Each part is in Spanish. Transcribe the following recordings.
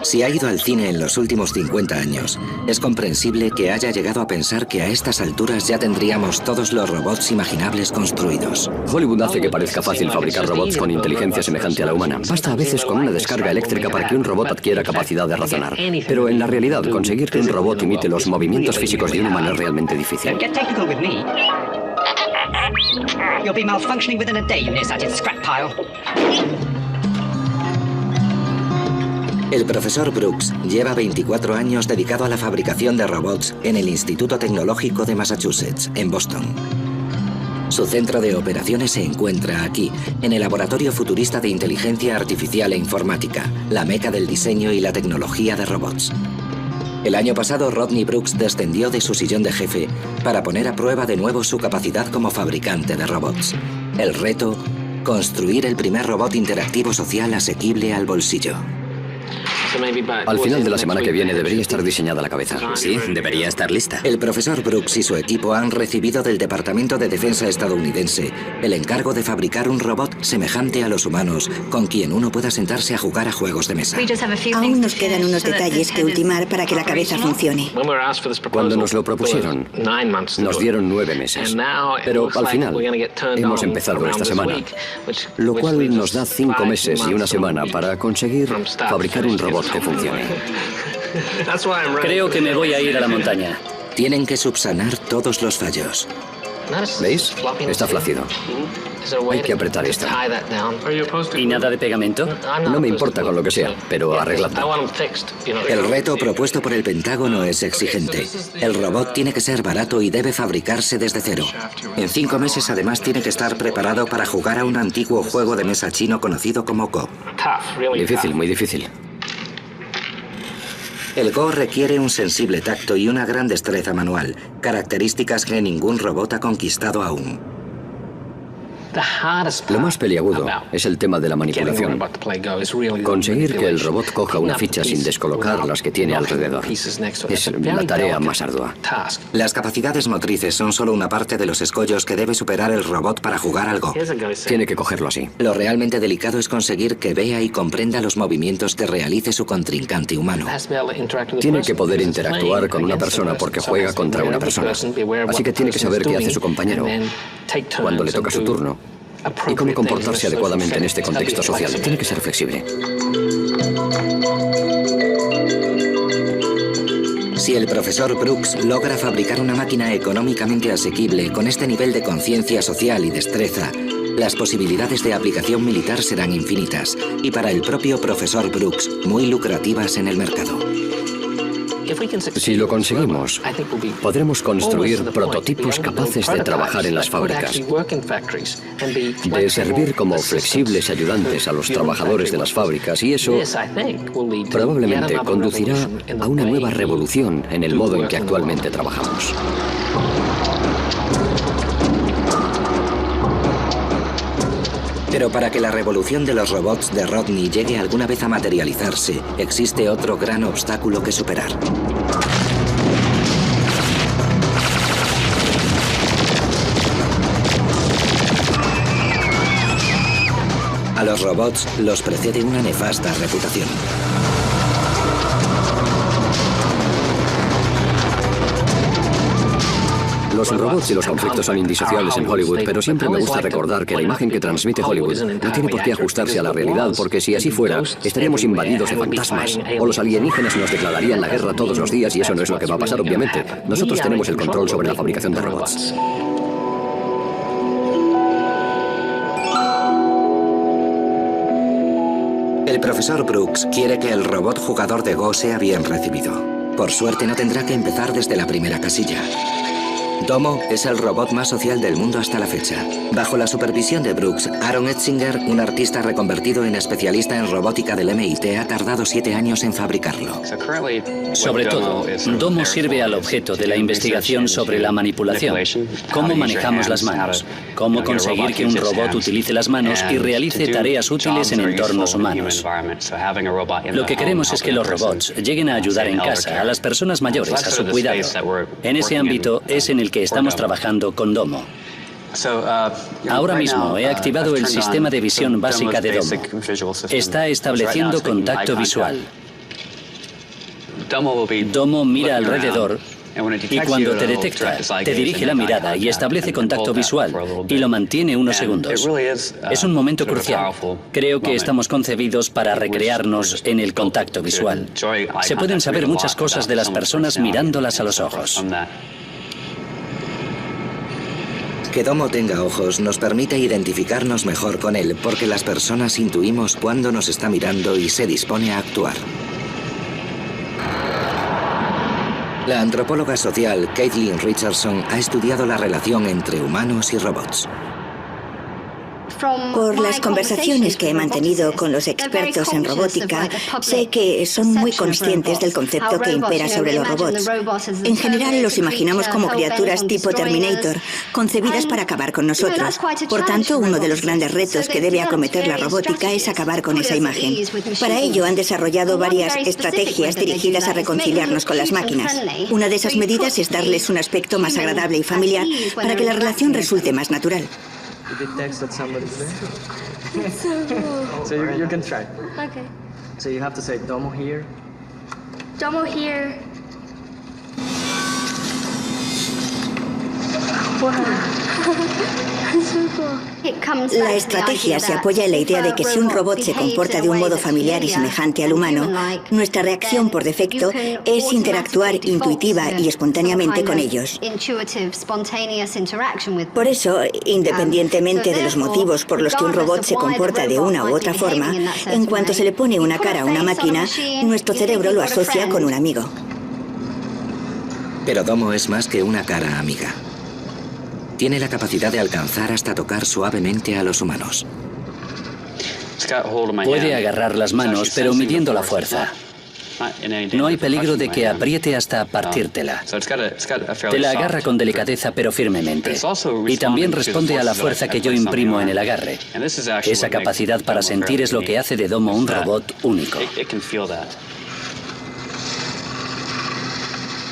Si ha ido al cine en los últimos 50 años, es comprensible que haya llegado a pensar que a estas alturas ya tendríamos todos los robots imaginables construidos. Hollywood hace que parezca fácil fabricar robots con inteligencia semejante a la humana. Basta a veces con una descarga eléctrica para que un robot adquiera capacidad de razonar. Pero en la realidad, conseguir que un robot imite los movimientos físicos de un humano es realmente difícil. El profesor Brooks lleva 24 años dedicado a la fabricación de robots en el Instituto Tecnológico de Massachusetts, en Boston. Su centro de operaciones se encuentra aquí, en el Laboratorio Futurista de Inteligencia Artificial e Informática, la meca del diseño y la tecnología de robots. El año pasado, Rodney Brooks descendió de su sillón de jefe para poner a prueba de nuevo su capacidad como fabricante de robots. El reto, construir el primer robot interactivo social asequible al bolsillo. Al final de la semana que viene debería estar diseñada la cabeza. Sí, debería estar lista. El profesor Brooks y su equipo han recibido del Departamento de Defensa estadounidense el encargo de fabricar un robot semejante a los humanos, con quien uno pueda sentarse a jugar a juegos de mesa. Aún nos quedan unos detalles que ultimar para que la cabeza funcione. Cuando nos lo propusieron, nos dieron 9 meses. Pero al final, hemos empezado esta semana, lo cual nos da 5 meses y una semana para conseguir fabricar un robot que funcione. Creo que me voy a ir a la montaña. Tienen que subsanar todos los fallos. ¿Veis? Está flácido. Hay que apretar esto. ¿Y nada de pegamento? No me importa con lo que sea, pero arregladlo. El reto propuesto por el Pentágono es exigente. El robot tiene que ser barato y debe fabricarse desde cero. En 5 meses, además, tiene que estar preparado para jugar a un antiguo juego de mesa chino conocido como Go. Difícil, muy difícil. El Go requiere un sensible tacto y una gran destreza manual, características que ningún robot ha conquistado aún. Lo más peliagudo es el tema de la manipulación. Conseguir que el robot coja una ficha sin descolocar las que tiene alrededor es la tarea más ardua. Las capacidades motrices son solo una parte de los escollos que debe superar el robot para jugar al Go. Tiene que cogerlo así. Lo realmente delicado es conseguir que vea y comprenda los movimientos que realice su contrincante humano. Tiene que poder interactuar con una persona porque juega contra una persona. Así que tiene que saber qué hace su compañero cuando le toca su turno y cómo comportarse adecuadamente en este contexto social. Tiene que ser flexible. Si el profesor Brooks logra fabricar una máquina económicamente asequible con este nivel de conciencia social y destreza, las posibilidades de aplicación militar serán infinitas y para el propio profesor Brooks muy lucrativas en el mercado. Si lo conseguimos, podremos construir prototipos capaces de trabajar en las fábricas, de servir como flexibles ayudantes a los trabajadores de las fábricas, y eso probablemente conducirá a una nueva revolución en el modo en que actualmente trabajamos. Pero para que la revolución de los robots de Rodney llegue alguna vez a materializarse, existe otro gran obstáculo que superar. A los robots los precede una nefasta reputación. Los robots y los conflictos son indisociables en Hollywood, pero siempre me gusta recordar que la imagen que transmite Hollywood no tiene por qué ajustarse a la realidad, porque si así fuera, estaríamos invadidos de fantasmas, o los alienígenas nos declararían la guerra todos los días, y eso no es lo que va a pasar, obviamente. Nosotros tenemos el control sobre la fabricación de robots. El profesor Brooks quiere que el robot jugador de Go sea bien recibido. Por suerte no tendrá que empezar desde la primera casilla. Domo es el robot más social del mundo hasta la fecha. Bajo la supervisión de Brooks, Aaron Etzinger, un artista reconvertido en especialista en robótica del MIT, ha tardado 7 años en fabricarlo. Sobre todo, Domo sirve al objeto de la investigación sobre la manipulación, cómo manejamos las manos, cómo conseguir que un robot utilice las manos y realice tareas útiles en entornos humanos. Lo que queremos es que los robots lleguen a ayudar en casa a las personas mayores a su cuidado. En ese ámbito es en el que estamos trabajando con Domo. Ahora mismo he activado el sistema de visión básica de Domo. Está estableciendo contacto visual. Domo mira alrededor y cuando te detecta, te dirige la mirada y establece contacto visual y lo mantiene unos segundos. Es un momento crucial. Creo que estamos concebidos para recrearnos en el contacto visual. Se pueden saber muchas cosas de las personas mirándolas a los ojos. Que Domo tenga ojos nos permite identificarnos mejor con él, porque las personas intuimos cuándo nos está mirando y se dispone a actuar. La antropóloga social Caitlin Richardson ha estudiado la relación entre humanos y robots. Por las conversaciones que he mantenido con los expertos en robótica, sé que son muy conscientes del concepto que impera sobre los robots. En general, los imaginamos como criaturas tipo Terminator, concebidas para acabar con nosotros. Por tanto, uno de los grandes retos que debe acometer la robótica es acabar con esa imagen. Para ello, han desarrollado varias estrategias dirigidas a reconciliarnos con las máquinas. Una de esas medidas es darles un aspecto más agradable y familiar para que la relación resulte más natural. It detects that somebody's there. It's so cool. So you can try. Okay. So you have to say Domo here. Domo here. Wow. So cool. La estrategia se apoya en la idea de que si un robot se comporta de un modo familiar y semejante al humano, nuestra reacción por defecto es interactuar intuitiva y espontáneamente con ellos. Por eso, independientemente de los motivos por los que un robot se comporta de una u otra forma, en cuanto se le pone una cara a una máquina, nuestro cerebro lo asocia con un amigo. Pero Domo es más que una cara amiga. Tiene la capacidad de alcanzar hasta tocar suavemente a los humanos. Puede agarrar las manos, pero midiendo la fuerza. No hay peligro de que apriete hasta partírtela. Te la agarra con delicadeza, pero firmemente. Y también responde a la fuerza que yo imprimo en el agarre. Esa capacidad para sentir es lo que hace de Domo un robot único.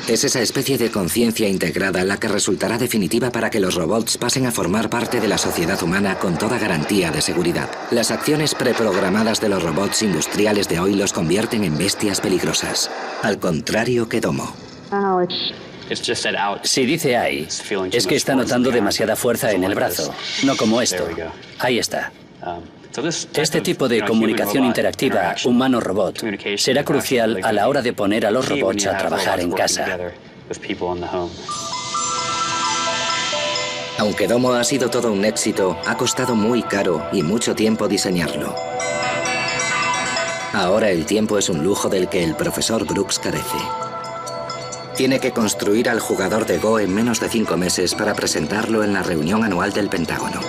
Es esa especie de conciencia integrada la que resultará definitiva para que los robots pasen a formar parte de la sociedad humana con toda garantía de seguridad. Las acciones preprogramadas de los robots industriales de hoy los convierten en bestias peligrosas, al contrario que Domo. Si dice ahí, es que está notando demasiada fuerza en el brazo, no como esto. Ahí está. Este tipo de comunicación interactiva humano-robot será crucial a la hora de poner a los robots a trabajar en casa. Aunque Domo ha sido todo un éxito, ha costado muy caro y mucho tiempo diseñarlo. Ahora el tiempo es un lujo del que el profesor Brooks carece. Tiene que construir al jugador de Go en menos de 5 meses para presentarlo en la reunión anual del Pentágono.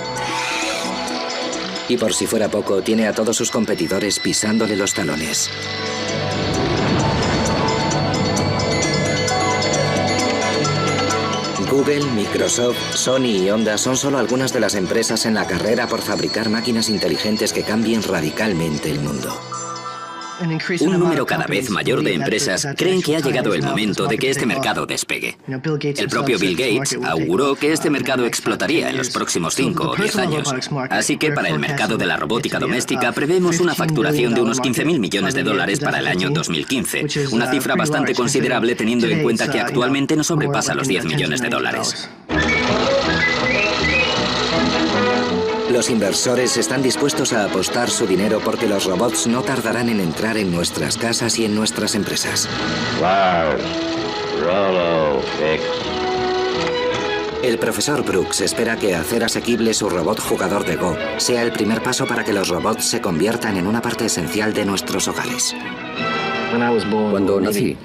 Y por si fuera poco, tiene a todos sus competidores pisándole los talones. Google, Microsoft, Sony y Honda son solo algunas de las empresas en la carrera por fabricar máquinas inteligentes que cambien radicalmente el mundo. Un número cada vez mayor de empresas creen que ha llegado el momento de que este mercado despegue. El propio Bill Gates auguró que este mercado explotaría en los próximos 5 o 10 años. Así que para el mercado de la robótica doméstica prevemos una facturación de unos 15.000 millones de dólares para el año 2015, una cifra bastante considerable teniendo en cuenta que actualmente no sobrepasa los 10 millones de dólares. Los inversores están dispuestos a apostar su dinero porque los robots no tardarán en entrar en nuestras casas y en nuestras empresas. El profesor Brooks espera que hacer asequible su robot jugador de Go sea el primer paso para que los robots se conviertan en una parte esencial de nuestros hogares. Cuando nací,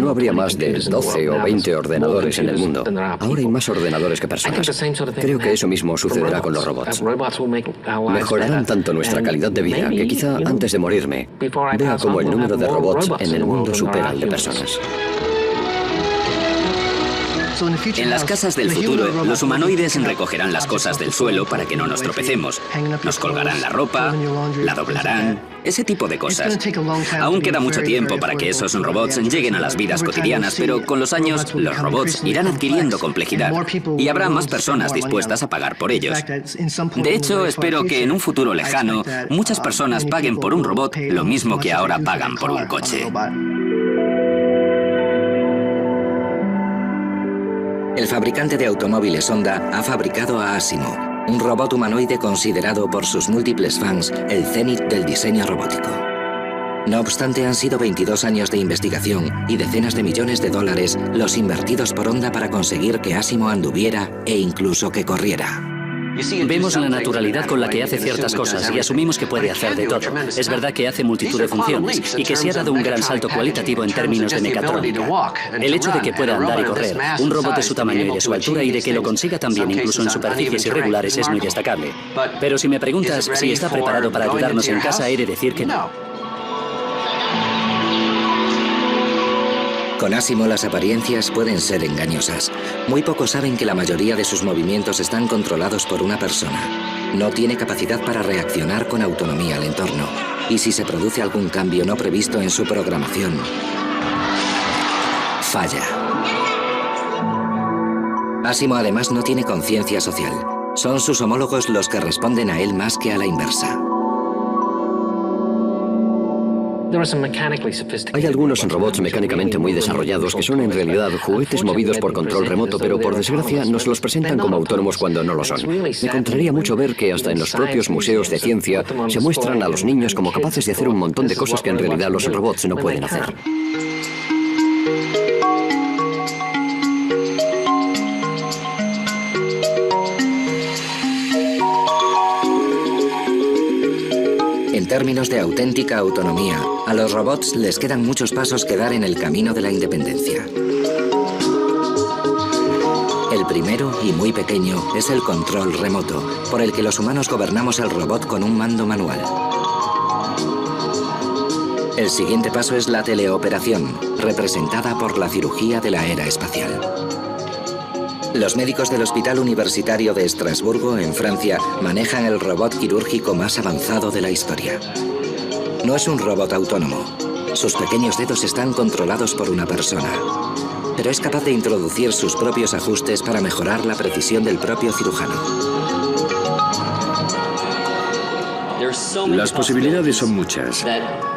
no habría más de 12 o 20 ordenadores en el mundo. Ahora hay más ordenadores que personas. Creo que eso mismo sucederá con los robots. Mejorarán tanto nuestra calidad de vida que quizá antes de morirme vea cómo el número de robots en el mundo supera al de personas. En las casas del futuro, los humanoides recogerán las cosas del suelo para que no nos tropecemos. Nos colgarán la ropa, la doblarán, ese tipo de cosas. Aún queda mucho tiempo para que esos robots lleguen a las vidas cotidianas, pero con los años los robots irán adquiriendo complejidad y habrá más personas dispuestas a pagar por ellos. De hecho, espero que en un futuro lejano muchas personas paguen por un robot lo mismo que ahora pagan por un coche. El fabricante de automóviles Honda ha fabricado a Asimo, un robot humanoide considerado por sus múltiples fans el cenit del diseño robótico. No obstante, han sido 22 años de investigación y decenas de millones de dólares los invertidos por Honda para conseguir que Asimo anduviera e incluso que corriera. Vemos la naturalidad con la que hace ciertas cosas y asumimos que puede hacer de todo. Es verdad que hace multitud de funciones y que se ha dado un gran salto cualitativo en términos de mecatrónica. El hecho de que pueda andar y correr, un robot de su tamaño y de su altura y de que lo consiga también incluso en superficies irregulares es muy destacable. Pero si me preguntas si está preparado para ayudarnos en casa, he de decir que no. Con Asimo las apariencias pueden ser engañosas. Muy pocos saben que la mayoría de sus movimientos están controlados por una persona. No tiene capacidad para reaccionar con autonomía al entorno. Y si se produce algún cambio no previsto en su programación, falla. Asimo además no tiene conciencia social. Son sus homólogos los que responden a él más que a la inversa. Hay algunos robots mecánicamente muy desarrollados que son en realidad juguetes movidos por control remoto, pero por desgracia nos los presentan como autónomos cuando no lo son. Me contraría mucho ver que hasta en los propios museos de ciencia se muestran a los niños como capaces de hacer un montón de cosas que en realidad los robots no pueden hacer. En términos de auténtica autonomía, a los robots les quedan muchos pasos que dar en el camino de la independencia. El primero, y muy pequeño, es el control remoto, por el que los humanos gobernamos el robot con un mando manual. El siguiente paso es la teleoperación, representada por la cirugía de la era espacial. Los médicos del Hospital Universitario de Estrasburgo, en Francia, manejan el robot quirúrgico más avanzado de la historia. No es un robot autónomo. Sus pequeños dedos están controlados por una persona, pero es capaz de introducir sus propios ajustes para mejorar la precisión del propio cirujano. Las posibilidades son muchas.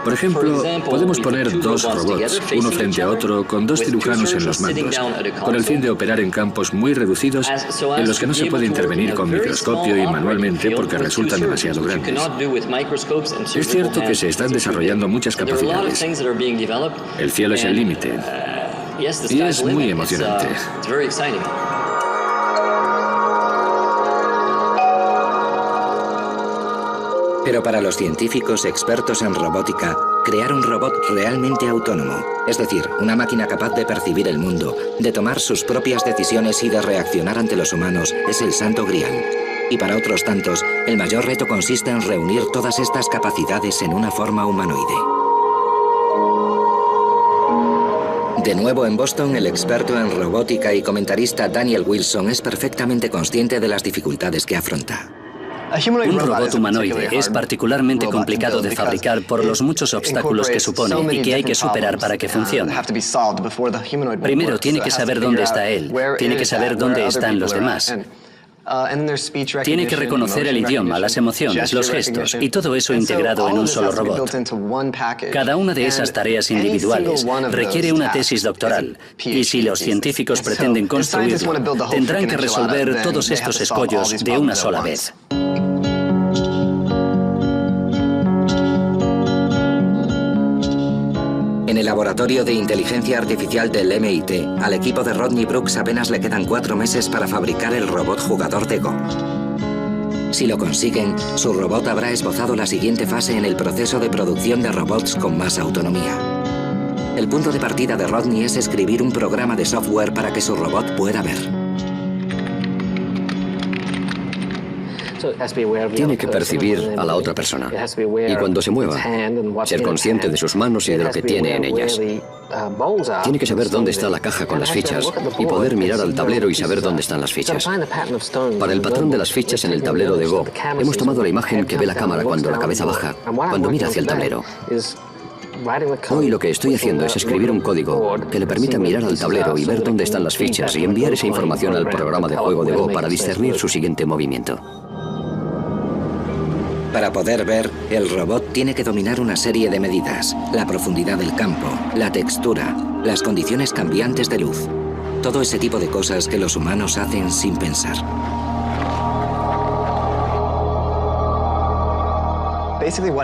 Por ejemplo, podemos poner dos robots, uno frente a otro, con dos cirujanos en los mandos, con el fin de operar en campos muy reducidos en los que no se puede intervenir con microscopio y manualmente porque resultan demasiado grandes. Es cierto que se están desarrollando muchas capacidades. El cielo es el límite. Y es muy emocionante. Pero para los científicos expertos en robótica, crear un robot realmente autónomo, es decir, una máquina capaz de percibir el mundo, de tomar sus propias decisiones y de reaccionar ante los humanos, es el santo grial. Y para otros tantos, el mayor reto consiste en reunir todas estas capacidades en una forma humanoide. De nuevo en Boston, el experto en robótica y comentarista Daniel Wilson es perfectamente consciente de las dificultades que afronta. Un robot humanoide es particularmente complicado de fabricar por los muchos obstáculos que supone y que hay que superar para que funcione. Primero, tiene que saber dónde está él, tiene que saber dónde están los demás. Tiene que reconocer el idioma, las emociones, los gestos, y todo eso integrado en un solo robot. Cada una de esas tareas individuales requiere una tesis doctoral, y si los científicos pretenden construirlo, tendrán que resolver todos estos escollos de una sola vez. En el laboratorio de inteligencia artificial del MIT, al equipo de Rodney Brooks apenas le quedan 4 meses para fabricar el robot jugador de Go. Si lo consiguen, su robot habrá esbozado la siguiente fase en el proceso de producción de robots con más autonomía. El punto de partida de Rodney es escribir un programa de software para que su robot pueda ver. Tiene que percibir a la otra persona y cuando se mueva, ser consciente de sus manos y de lo que tiene en ellas. Tiene que saber dónde está la caja con las fichas y poder mirar al tablero y saber dónde están las fichas. Para el patrón de las fichas en el tablero de Go, hemos tomado la imagen que ve la cámara cuando la cabeza baja, cuando mira hacia el tablero. Hoy lo que estoy haciendo es escribir un código que le permita mirar al tablero y ver dónde están las fichas y enviar esa información al programa de juego de Go para discernir su siguiente movimiento. Para poder ver, el robot tiene que dominar una serie de medidas: la profundidad del campo, la textura, las condiciones cambiantes de luz. Todo ese tipo de cosas que los humanos hacen sin pensar.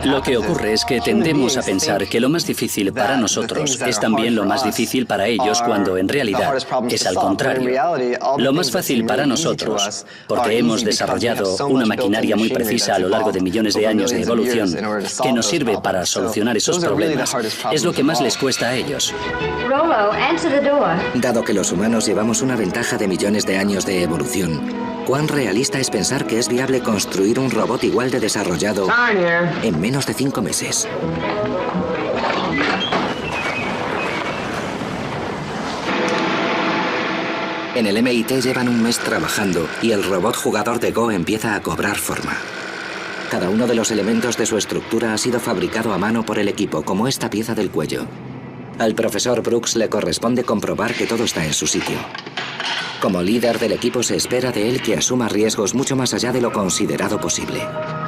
Lo que ocurre es que tendemos a pensar que lo más difícil para nosotros es también lo más difícil para ellos, cuando en realidad es al contrario. Lo más fácil para nosotros, porque hemos desarrollado una maquinaria muy precisa a lo largo de millones de años de evolución que nos sirve para solucionar esos problemas, es lo que más les cuesta a ellos. Dado que los humanos llevamos una ventaja de millones de años de evolución, ¿cuán realista es pensar que es viable construir un robot igual de desarrollado en menos de 5 meses? En el MIT llevan un mes trabajando y el robot jugador de Go empieza a cobrar forma. Cada uno de los elementos de su estructura ha sido fabricado a mano por el equipo, como esta pieza del cuello. Al profesor Brooks le corresponde comprobar que todo está en su sitio. Como líder del equipo se espera de él que asuma riesgos mucho más allá de lo considerado posible.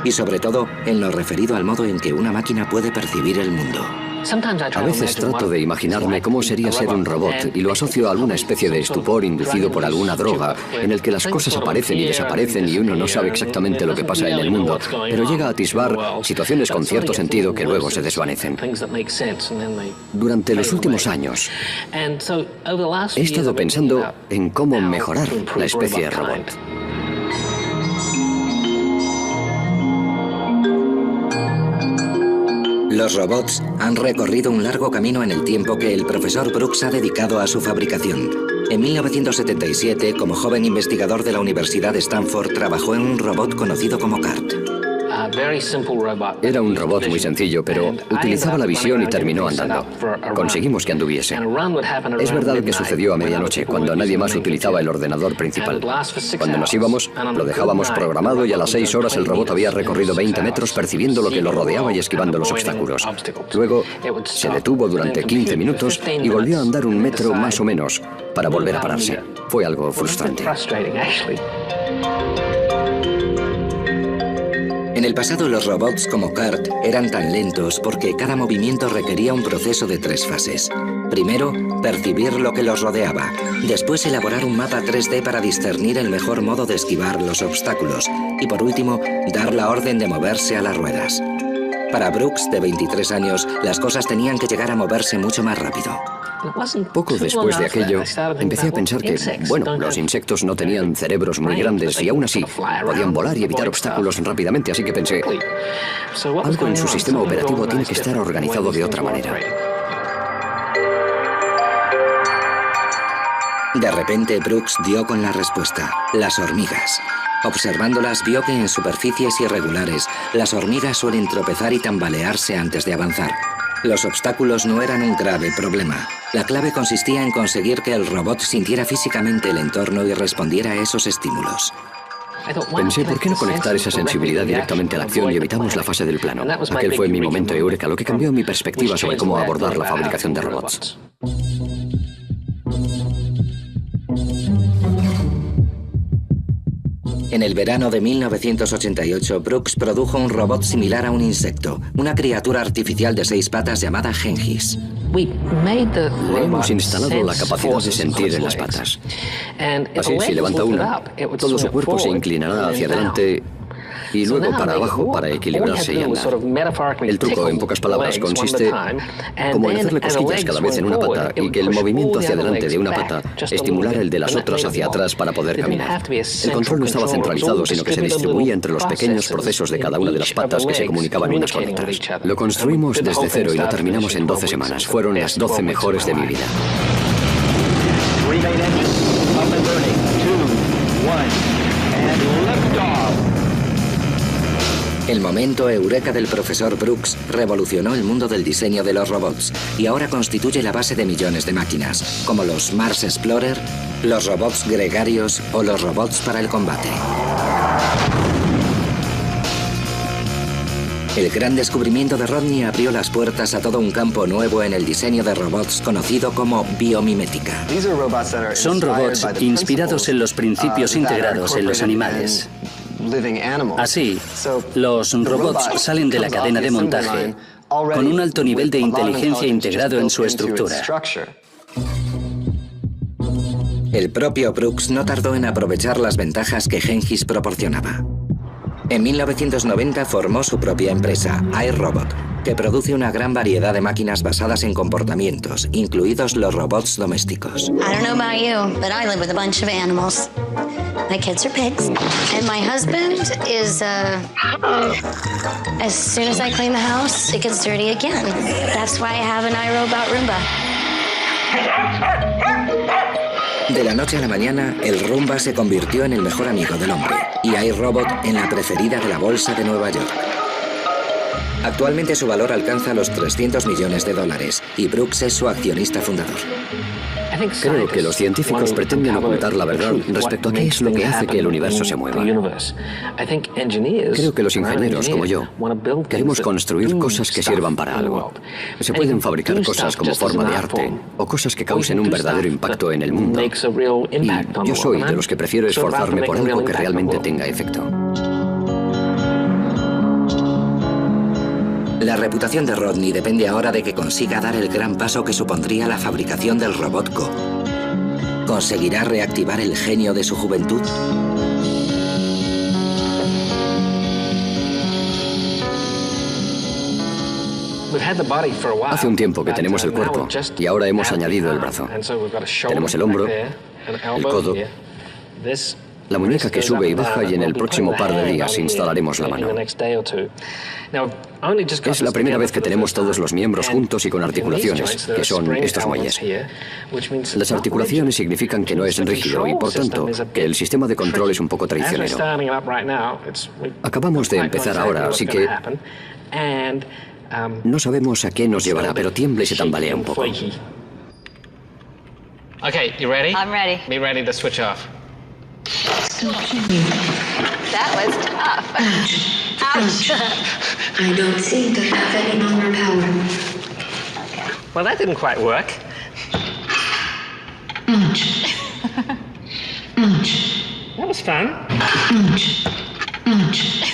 Y sobre todo, en lo referido al modo en que una máquina puede percibir el mundo. A veces trato de imaginarme cómo sería ser un robot y lo asocio a alguna especie de estupor inducido por alguna droga, en el que las cosas aparecen y desaparecen y uno no sabe exactamente lo que pasa en el mundo, pero llega a atisbar situaciones con cierto sentido que luego se desvanecen. Durante los últimos años, he estado pensando en cómo mejorar la especie de robot. Los robots han recorrido un largo camino en el tiempo que el profesor Brooks ha dedicado a su fabricación. En 1977, como joven investigador de la Universidad de Stanford, trabajó en un robot conocido como CART. Era un robot muy sencillo, pero utilizaba la visión y terminó andando. Conseguimos que anduviese. Es verdad que sucedió a medianoche, cuando nadie más utilizaba el ordenador principal. Cuando nos íbamos, lo dejábamos programado y a las 6 horas el robot había recorrido 20 metros percibiendo lo que lo rodeaba y esquivando los obstáculos. Luego, se detuvo durante 15 minutos y volvió a andar 1 metro más o menos para volver a pararse. Fue algo frustrante. En el pasado los robots como CART eran tan lentos porque cada movimiento requería un proceso de 3 fases. Primero, percibir lo que los rodeaba. Después, elaborar un mapa 3D para discernir el mejor modo de esquivar los obstáculos. Y por último, dar la orden de moverse a las ruedas. Para Brooks, de 23 años, las cosas tenían que llegar a moverse mucho más rápido. Poco después de aquello, empecé a pensar que, bueno, los insectos no tenían cerebros muy grandes y aún así podían volar y evitar obstáculos rápidamente, así que pensé, algo en su sistema operativo tiene que estar organizado de otra manera. De repente, Brooks dio con la respuesta: las hormigas. Observándolas, vio que en superficies irregulares, las hormigas suelen tropezar y tambalearse antes de avanzar. Los obstáculos no eran un grave problema. La clave consistía en conseguir que el robot sintiera físicamente el entorno y respondiera a esos estímulos. Pensé, ¿por qué no conectar esa sensibilidad directamente a la acción y evitamos la fase del plano? Aquel fue mi momento eureka, lo que cambió mi perspectiva sobre cómo abordar la fabricación de robots. En el verano de 1988, Brooks produjo un robot similar a un insecto, una criatura artificial de 6 patas llamada Gengis. Le hemos instalado la capacidad de sentir en las patas. Así, si levanta una, todo su cuerpo se inclinará hacia adelante y luego para abajo para equilibrarse y andar. El truco, en pocas palabras, consiste como en hacerle cosquillas cada vez en una pata y que el movimiento hacia adelante de una pata estimulara el de las otras hacia atrás para poder caminar. El control no estaba centralizado, sino que se distribuía entre los pequeños procesos de cada una de las patas que se comunicaban unas con otras. Lo construimos desde cero y lo terminamos en 12 semanas. Fueron las 12 mejores de mi vida. El momento eureka del profesor Brooks revolucionó el mundo del diseño de los robots y ahora constituye la base de millones de máquinas, como los Mars Explorer, los robots gregarios o los robots para el combate. El gran descubrimiento de Rodney abrió las puertas a todo un campo nuevo en el diseño de robots conocido como biomimética. Son robots inspirados en los principios integrados en los animales. Así, los robots salen de la cadena de montaje con un alto nivel de inteligencia integrado en su estructura. El propio Brooks no tardó en aprovechar las ventajas que Gengis proporcionaba. En 1990 formó su propia empresa, iRobot, que produce una gran variedad de máquinas basadas en comportamientos, incluidos los robots domésticos. I don't know about you, but I live with a bunch of animals. My kids are pigs, and my husband is, as soon as I clean the house, it gets dirty again. That's why I have an iRobot Roomba. De la noche a la mañana, el Roomba se convirtió en el mejor amigo del hombre y iRobot en la preferida de la bolsa de Nueva York. Actualmente su valor alcanza los $300 millones y Brooks es su accionista fundador. Creo que los científicos pretenden ocultar la verdad respecto a qué es lo que hace que el universo se mueva. Creo que los ingenieros, como yo, queremos construir cosas que sirvan para algo. Se pueden fabricar cosas como forma de arte o cosas que causen un verdadero impacto en el mundo. Y yo soy de los que prefiero esforzarme por algo que realmente tenga efecto. La reputación de Rodney depende ahora de que consiga dar el gran paso que supondría la fabricación del robot Go. ¿Conseguirá reactivar el genio de su juventud? Hace un tiempo que tenemos el cuerpo y ahora hemos añadido el brazo. Tenemos el hombro, el codo, la muñeca que sube y baja y en el próximo par de días instalaremos la mano. Es la primera vez que tenemos todos los miembros juntos y con articulaciones, que son estos muelles. Las articulaciones significan que no es rígido y, por tanto, que el sistema de control es un poco traicionero. Acabamos de empezar ahora, así que no sabemos a qué nos llevará, pero tiembla y se tambalea un poco. Okay, you ready? I'm ready. Be ready to switch off. That was tough. Ouch. I don't seem to have any longer power. Well, that didn't quite work. Ouch. Ouch. That was fun. Ouch. Ouch.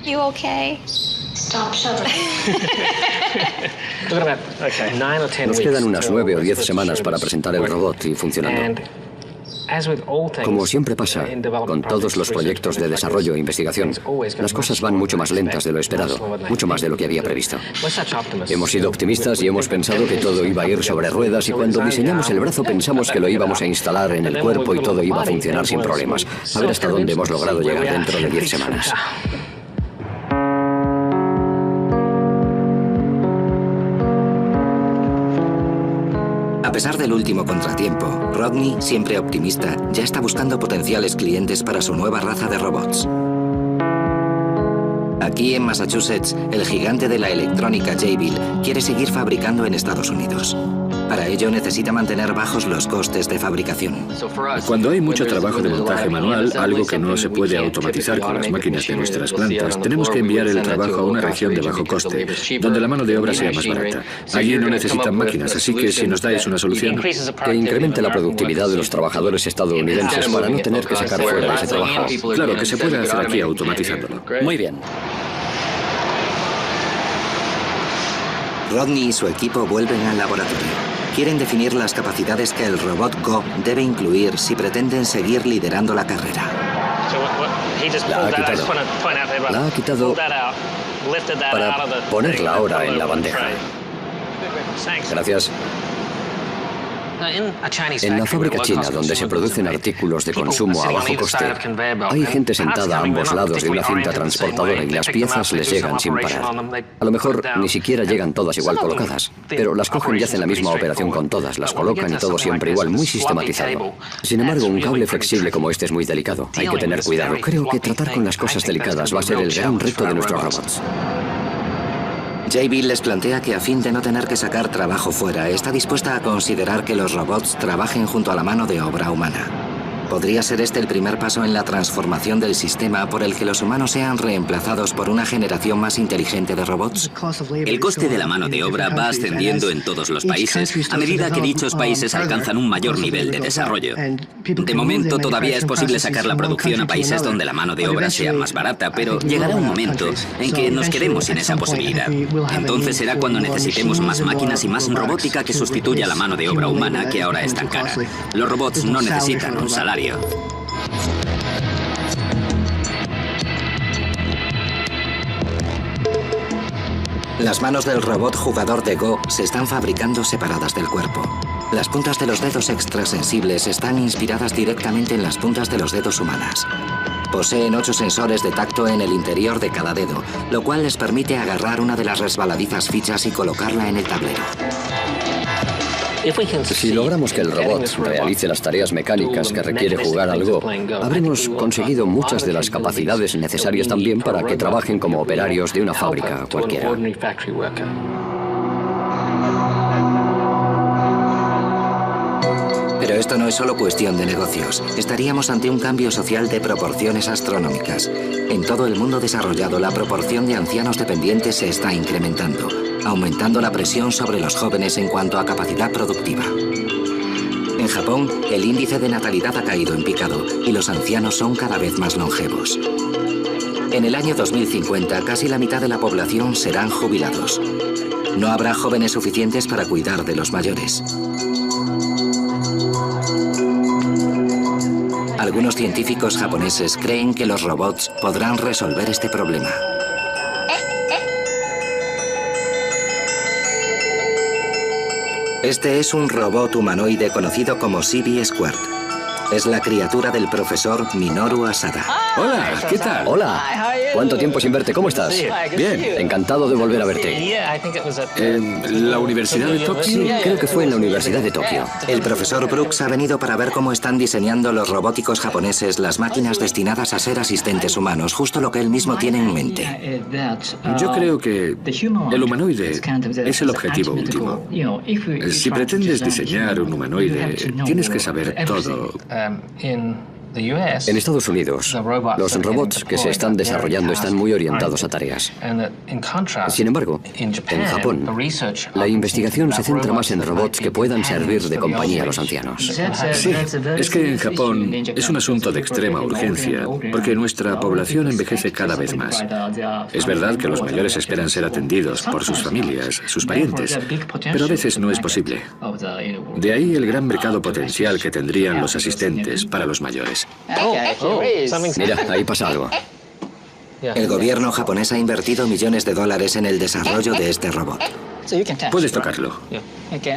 You okay? Stop shoving. Look at that. Okay, 9 or 10 Nos quedan unas 9 o 10 semanas para presentar el robot y funcionando. Como siempre pasa con todos los proyectos de desarrollo e investigación, las cosas van mucho más lentas de lo esperado, mucho más de lo que había previsto. Hemos sido optimistas y hemos pensado que todo iba a ir sobre ruedas y cuando diseñamos el brazo pensamos que lo íbamos a instalar en el cuerpo y todo iba a funcionar sin problemas. A ver hasta dónde hemos logrado llegar dentro de 10 semanas. A pesar del último contratiempo, Rodney, siempre optimista, ya está buscando potenciales clientes para su nueva raza de robots. Aquí en Massachusetts, el gigante de la electrónica Jabil quiere seguir fabricando en Estados Unidos. Para ello necesita mantener bajos los costes de fabricación. Cuando hay mucho trabajo de montaje manual, algo que no se puede automatizar con las máquinas de nuestras plantas, tenemos que enviar el trabajo a una región de bajo coste, donde la mano de obra sea más barata. Allí no necesitan máquinas, así que si nos dais una solución que incremente la productividad de los trabajadores estadounidenses para no tener que sacar fuera ese trabajo. Claro, que se puede hacer aquí automatizándolo. Muy bien. Rodney y su equipo vuelven al laboratorio. Quieren definir las capacidades que el robot Go debe incluir si pretenden seguir liderando la carrera. La ha quitado para ponerla ahora en la bandeja. Gracias. En la fábrica china, donde se producen artículos de consumo a bajo coste, hay gente sentada a ambos lados de una cinta transportadora y las piezas les llegan sin parar. A lo mejor ni siquiera llegan todas igual colocadas, pero las cogen y hacen la misma operación con todas, las colocan y todo siempre igual, muy sistematizado. Sin embargo, un cable flexible como este es muy delicado. Hay que tener cuidado. Creo que tratar con las cosas delicadas va a ser el gran reto de nuestros robots. JB les plantea que a fin de no tener que sacar trabajo fuera, está dispuesta a considerar que los robots trabajen junto a la mano de obra humana. ¿Podría ser este el primer paso en la transformación del sistema por el que los humanos sean reemplazados por una generación más inteligente de robots? El coste de la mano de obra va ascendiendo en todos los países a medida que dichos países alcanzan un mayor nivel de desarrollo. De momento todavía es posible sacar la producción a países donde la mano de obra sea más barata, pero llegará un momento en que nos quedemos sin esa posibilidad. Entonces será cuando necesitemos más máquinas y más robótica que sustituya la mano de obra humana que ahora es tan cara. Los robots no necesitan un salario. Las manos del robot jugador de Go se están fabricando separadas del cuerpo. Las puntas de los dedos extrasensibles están inspiradas directamente en las puntas de los dedos humanas. Poseen 8 sensores de tacto en el interior de cada dedo, lo cual les permite agarrar una de las resbaladizas fichas y colocarla en el tablero. Si logramos que el robot realice las tareas mecánicas que requiere jugar al Go, habremos conseguido muchas de las capacidades necesarias también para que trabajen como operarios de una fábrica cualquiera. Pero esto no es solo cuestión de negocios. Estaríamos ante un cambio social de proporciones astronómicas. En todo el mundo desarrollado, la proporción de ancianos dependientes se está incrementando, aumentando la presión sobre los jóvenes en cuanto a capacidad productiva. En Japón, el índice de natalidad ha caído en picado y los ancianos son cada vez más longevos. En el año 2050, casi la mitad de la población serán jubilados. No habrá jóvenes suficientes para cuidar de los mayores. Algunos científicos japoneses creen que los robots podrán resolver este problema. Este es un robot humanoide conocido como CB Squared. Es la criatura del profesor Minoru Asada. Hola, ¿qué tal? Hola. ¿Cuánto tiempo sin verte? ¿Cómo estás? Bien. Encantado de volver a verte. ¿En la Universidad de Tokio? Sí, creo que fue en la Universidad de Tokio. El profesor Brooks ha venido para ver cómo están diseñando los robóticos japoneses las máquinas destinadas a ser asistentes humanos, justo lo que él mismo tiene en mente. Yo creo que el humanoide es el objetivo último. Si pretendes diseñar un humanoide, tienes que saber todo. En Estados Unidos, los robots que se están desarrollando están muy orientados a tareas. Sin embargo, en Japón, la investigación se centra más en robots que puedan servir de compañía a los ancianos. Sí, es que en Japón es un asunto de extrema urgencia, porque nuestra población envejece cada vez más. Es verdad que los mayores esperan ser atendidos por sus familias, sus parientes, pero a veces no es posible. De ahí el gran mercado potencial que tendrían los asistentes para los mayores. Mira, ahí pasa algo. El gobierno japonés ha invertido millones de dólares en el desarrollo de este robot. Puedes tocarlo.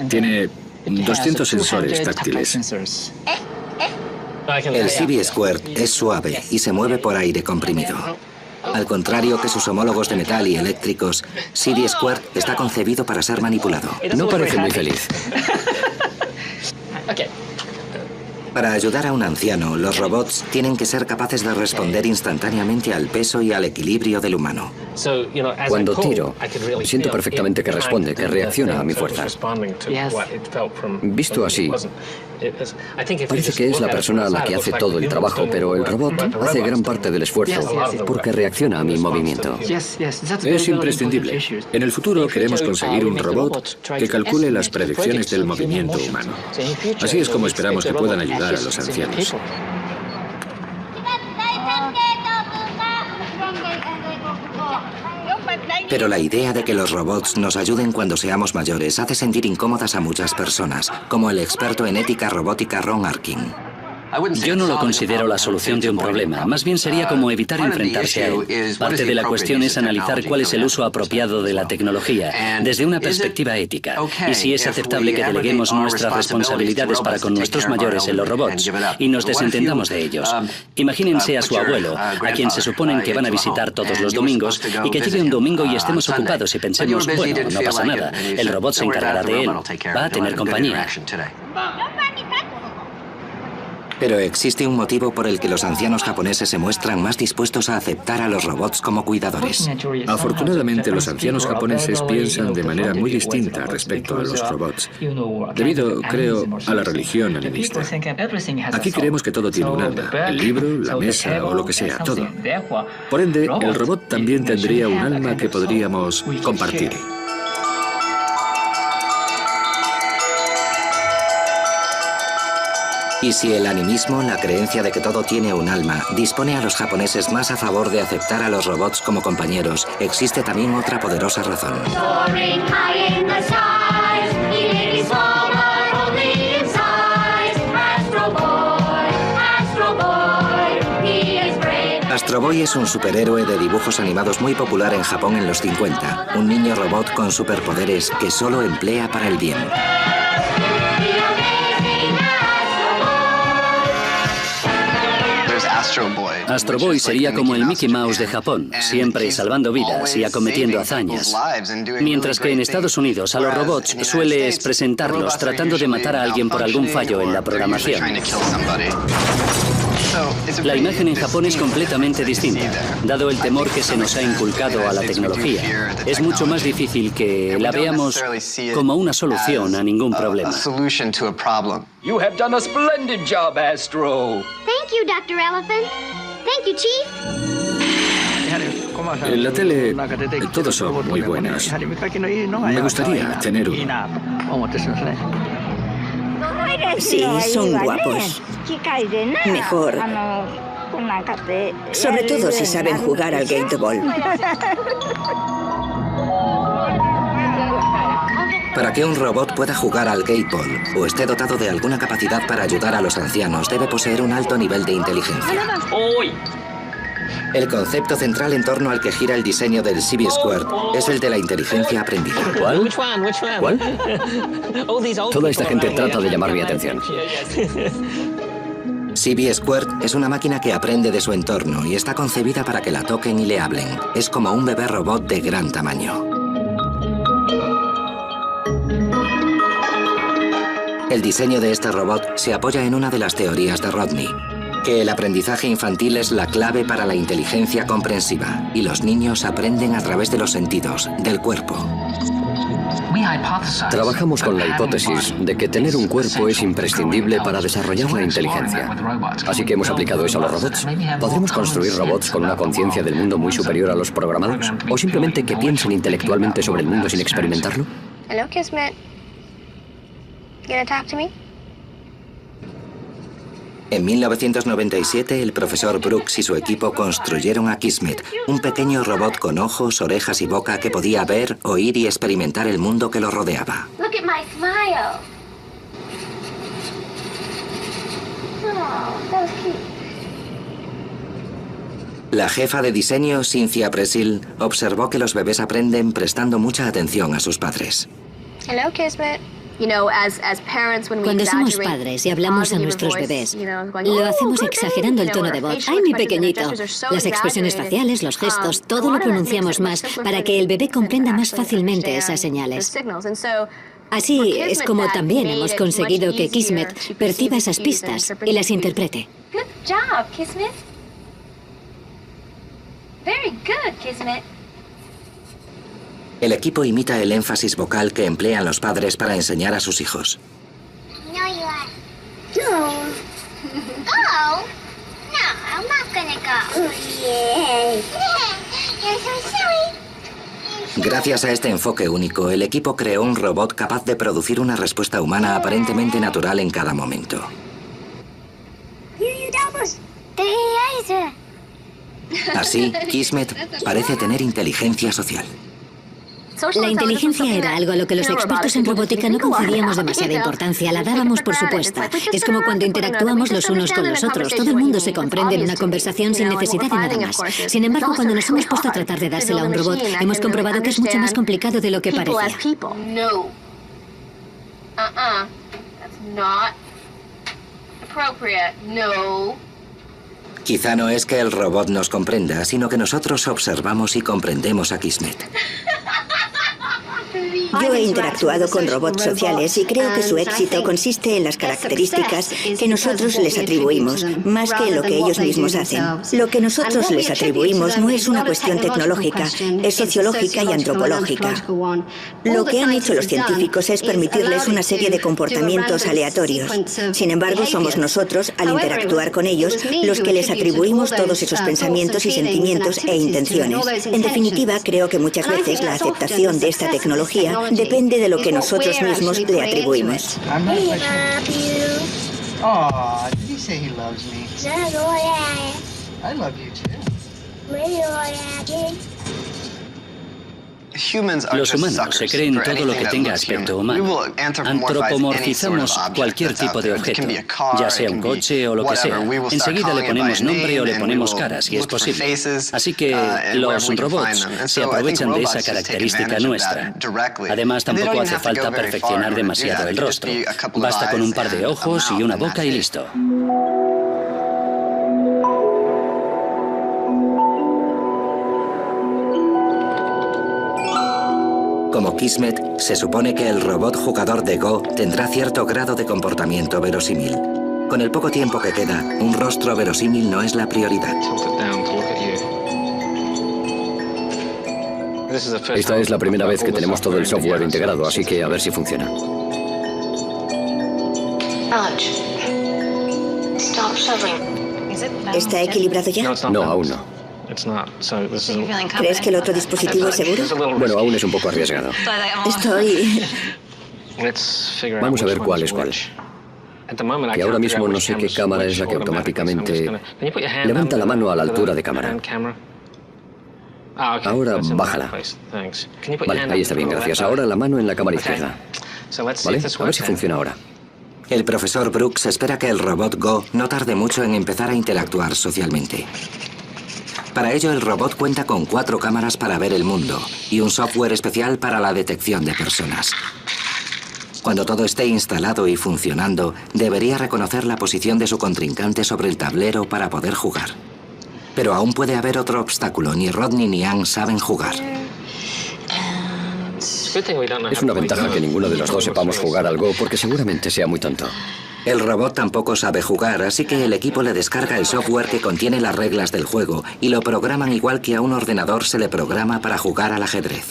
Tiene 200 sensores táctiles. El CB Squared es suave y se mueve por aire comprimido. Al contrario que sus homólogos de metal y eléctricos, CB Squared está concebido para ser manipulado. No parece muy feliz. Para ayudar a un anciano, los robots tienen que ser capaces de responder instantáneamente al peso y al equilibrio del humano. Cuando tiro, siento perfectamente que responde, que reacciona a mi fuerza. Visto así, parece que es la persona a la que hace todo el trabajo, pero el robot hace gran parte del esfuerzo porque reacciona a mi movimiento. Es imprescindible. En el futuro queremos conseguir un robot que calcule las predicciones del movimiento humano. Así es como esperamos que puedan ayudar a los ancianos. Pero la idea de que los robots nos ayuden cuando seamos mayores hace sentir incómodas a muchas personas, como el experto en ética robótica Ron Arkin. Yo no lo considero la solución de un problema, más bien sería como evitar enfrentarse a él. Parte de la cuestión es analizar cuál es el uso apropiado de la tecnología, desde una perspectiva ética, y si es aceptable que deleguemos nuestras responsabilidades para con nuestros mayores en los robots y nos desentendamos de ellos. Imagínense a su abuelo, a quien se suponen que van a visitar todos los domingos, y que llegue un domingo y estemos ocupados y pensemos, bueno, no pasa nada, el robot se encargará de él, va a tener compañía. Pero existe un motivo por el que los ancianos japoneses se muestran más dispuestos a aceptar a los robots como cuidadores. Afortunadamente, los ancianos japoneses piensan de manera muy distinta respecto a los robots, debido, creo, a la religión animista. Aquí creemos que todo tiene un alma, el libro, la mesa o lo que sea, todo. Por ende, el robot también tendría un alma que podríamos compartir. Y si el animismo, la creencia de que todo tiene un alma, dispone a los japoneses más a favor de aceptar a los robots como compañeros, existe también otra poderosa razón. Astro Boy es un superhéroe de dibujos animados muy popular en Japón en los 50, un niño robot con superpoderes que solo emplea para el bien. Astro Boy sería como el Mickey Mouse de Japón, siempre salvando vidas y acometiendo hazañas. Mientras que en Estados Unidos a los robots sueles presentarlos tratando de matar a alguien por algún fallo en la programación. La imagen en Japón es completamente distinta. Dado el temor que se nos ha inculcado a la tecnología, es mucho más difícil que la veamos como una solución a ningún problema. You have done a splendid job, Astro. Thank you, Dr. Elephant. Thank you, Chief. En la tele, todos son muy buenos. Me gustaría tener uno. Sí, son guapos. Mejor. Sobre todo si saben jugar al Gate Ball. Para que un robot pueda jugar al Gate Ball o esté dotado de alguna capacidad para ayudar a los ancianos, debe poseer un alto nivel de inteligencia. El concepto central en torno al que gira el diseño del CB-Squared es el de la inteligencia aprendida. ¿Cuál? ¿Cuál? Toda esta gente trata de llamar mi atención. CB-Squared es una máquina que aprende de su entorno y está concebida para que la toquen y le hablen. Es como un bebé robot de gran tamaño. El diseño de este robot se apoya en una de las teorías de Rodney, que el aprendizaje infantil es la clave para la inteligencia comprensiva y los niños aprenden a través de los sentidos, del cuerpo. Trabajamos con la hipótesis de que tener un cuerpo es imprescindible para desarrollar la inteligencia. Así que hemos aplicado eso a los robots. ¿Podremos construir robots con una conciencia del mundo muy superior a los programados? ¿O simplemente que piensen intelectualmente sobre el mundo sin experimentarlo? Hello, Kismet. You gonna talk to me? En 1997, el profesor Brooks y su equipo construyeron a Kismet, un pequeño robot con ojos, orejas y boca que podía ver, oír y experimentar el mundo que lo rodeaba. Look at my smile. Oh, that was cute. La jefa de diseño, Cynthia Bresil, observó que los bebés aprenden prestando mucha atención a sus padres. Hello, Kismet. Cuando somos padres y hablamos a nuestros bebés, lo hacemos exagerando el tono de voz. ¡Ay, mi pequeñito! Las expresiones faciales, los gestos, todo lo pronunciamos más para que el bebé comprenda más fácilmente esas señales. Así es como también hemos conseguido que Kismet perciba esas pistas y las interprete. Good job, Kismet. Very good, Kismet. El equipo imita el énfasis vocal que emplean los padres para enseñar a sus hijos. No, you are. No. Go? No, I'm not gonna go. Yeah. You're so silly. Gracias a este enfoque único, el equipo creó un robot capaz de producir una respuesta humana aparentemente natural en cada momento. Así, Kismet parece tener inteligencia social. La inteligencia era algo a lo que los expertos en robótica no concedíamos demasiada importancia, la dábamos por supuesta. Es como cuando interactuamos los unos con los otros. Todo el mundo se comprende en una conversación sin necesidad de nada más. Sin embargo, cuando nos hemos puesto a tratar de dársela a un robot, hemos comprobado que es mucho más complicado de lo que parecía. No. That's not appropriate. No. Quizá no es que el robot nos comprenda, sino que nosotros observamos y comprendemos a Kismet. Yo he interactuado con robots sociales y creo que su éxito consiste en las características que nosotros les atribuimos, más que en lo que ellos mismos hacen. Lo que nosotros les atribuimos no es una cuestión tecnológica, es sociológica y antropológica. Lo que han hecho los científicos es permitirles una serie de comportamientos aleatorios. Sin embargo, somos nosotros, al interactuar con ellos, los que les atribuimos todos esos pensamientos y sentimientos e intenciones. En definitiva, creo que muchas veces la aceptación de esta tecnología depende de lo que nosotros mismos le atribuimos. Los humanos se creen todo lo que tenga aspecto humano. Antropomorfizamos cualquier tipo de objeto, ya sea un coche o lo que sea. Enseguida le ponemos nombre o le ponemos cara, si es posible. Así que los robots se aprovechan de esa característica nuestra. Además, tampoco hace falta perfeccionar demasiado el rostro. Basta con un par de ojos y una boca y listo. Como Kismet, se supone que el robot jugador de Go tendrá cierto grado de comportamiento verosímil. Con el poco tiempo que queda, un rostro verosímil no es la prioridad. Esta es la primera vez que tenemos todo el software integrado, así que a ver si funciona. ¿Está equilibrado ya? No, aún no. ¿Crees que el otro dispositivo es seguro? Bueno, aún es un poco arriesgado. Estoy... Vamos a ver cuál es cuál. Y ahora mismo no sé qué cámara es la que automáticamente... Levanta la mano a la altura de cámara. Ahora bájala. Vale, ahí está bien, gracias. Ahora la mano en la cámara izquierda. ¿Vale? A ver si funciona ahora. El profesor Brooks espera que el robot Go no tarde mucho en empezar a interactuar socialmente. Para ello, el robot cuenta con 4 cámaras para ver el mundo y un software especial para la detección de personas. Cuando todo esté instalado y funcionando, debería reconocer la posición de su contrincante sobre el tablero para poder jugar. Pero aún puede haber otro obstáculo. Ni Rodney ni Ann saben jugar. Es una ventaja que ninguno de los dos sepamos jugar al Go, porque seguramente sea muy tonto. El robot tampoco sabe jugar, así que el equipo le descarga el software que contiene las reglas del juego y lo programan igual que a un ordenador se le programa para jugar al ajedrez.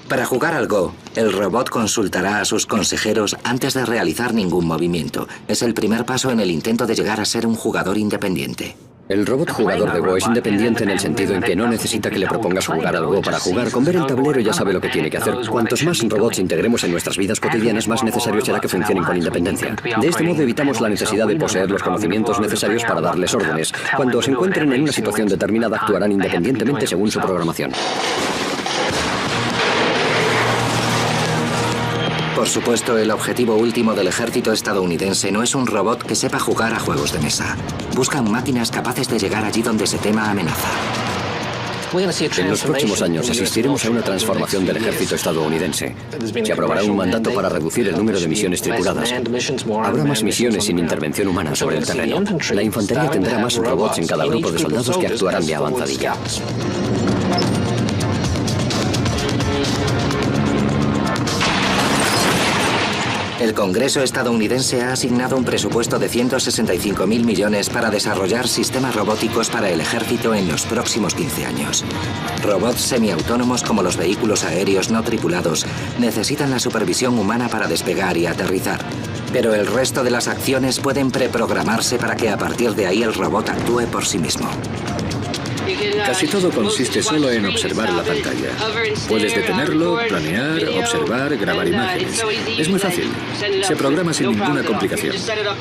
Para jugar al Go, el robot consultará a sus consejeros antes de realizar ningún movimiento. Es el primer paso en el intento de llegar a ser un jugador independiente. El robot jugador de Go es independiente en el sentido en que no necesita que le propongas jugar al Go para jugar. Con ver el tablero ya sabe lo que tiene que hacer. Cuantos más robots integremos en nuestras vidas cotidianas, más necesario será que funcionen con independencia. De este modo evitamos la necesidad de poseer los conocimientos necesarios para darles órdenes. Cuando se encuentren en una situación determinada, actuarán independientemente según su programación. Por supuesto, el objetivo último del ejército estadounidense no es un robot que sepa jugar a juegos de mesa. Buscan máquinas capaces de llegar allí donde se tema amenaza. En los próximos años asistiremos a una transformación del ejército estadounidense. Se aprobará un mandato para reducir el número de misiones tripuladas. Habrá más misiones sin intervención humana sobre el terreno. La infantería tendrá más robots en cada grupo de soldados que actuarán de avanzadilla. El Congreso estadounidense ha asignado un presupuesto de 165.000 millones para desarrollar sistemas robóticos para el ejército en los próximos 15 años. Robots semiautónomos como los vehículos aéreos no tripulados necesitan la supervisión humana para despegar y aterrizar. Pero el resto de las acciones pueden preprogramarse para que a partir de ahí el robot actúe por sí mismo. Casi todo consiste solo en observar la pantalla. Puedes detenerlo, planear, observar, grabar imágenes. Es muy fácil. Se programa sin ninguna complicación.